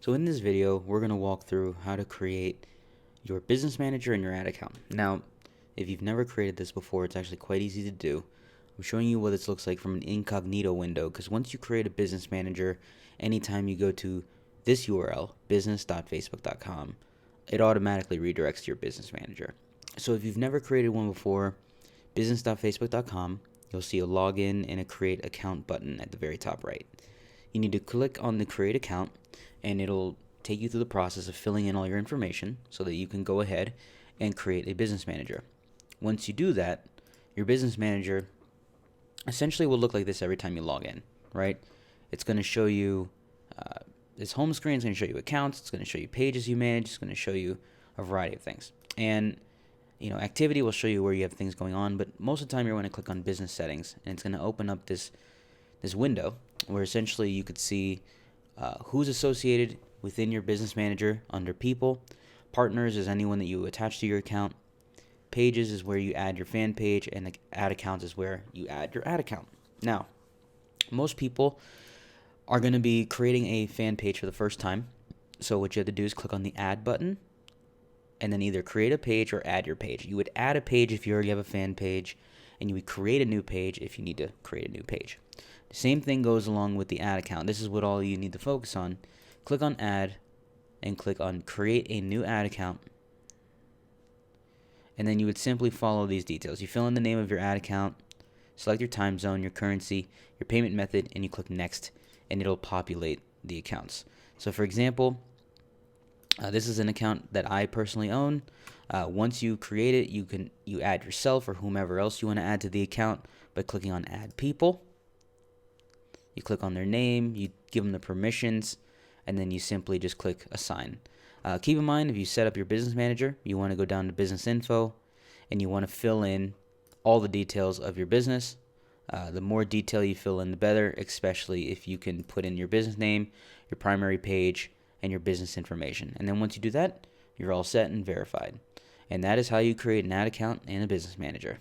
So in this video, we're going to walk through how to create your business manager and your ad account. Now, if you've never created this before, it's actually quite easy to do. I'm showing you what this looks like from an incognito window, because once you create a business manager, anytime you go to this URL, business.facebook.com, it automatically redirects to your business manager. So if you've never created one before, business.facebook.com, you'll see a login and a create account button at the very top right. You need to click on the create account, and it'll take you through the process of filling in all your information so that you can go ahead and create a business manager. Once you do that, your business manager essentially will look like this every time you log in, right? It's going to show you this home screen. It's going to show you accounts. It's going to show you pages you manage. It's going to show you a variety of things. And activity will show you where you have things going on, but most of the time you're going to click on business settings, and it's going to open up this window where essentially you could see who's associated within your business manager under people. Partners is anyone that you attach to your account. Pages is where you add your fan page, and the ad accounts is where you add your ad account. Now, most people are going to be creating a fan page for the first time. So what you have to do is click on the add button and then either create a page or add your page. You would add a page if you already have a fan page, and you would create a new page if you need to create a new page. The same thing goes along with the ad account. This is what all you need to focus on. Click on add and click on create a new ad account. And then you would simply follow these details. You fill in the name of your ad account, select your time zone, your currency, your payment method, and you click next, and it'll populate the accounts. So for example, this is an account that I personally own. Once you create it, you add yourself or whomever else you want to add to the account by clicking on add people. You click on their name, you give them the permissions, and then you simply just click assign. Keep in mind, if you set up your business manager, you want to go down to business info, and you want to fill in all the details of your business. The more detail you fill in, the better, especially if you can put in your business name, your primary page, and your business information. And then once you do that, you're all set and verified. And that is how you create an ad account and a business manager.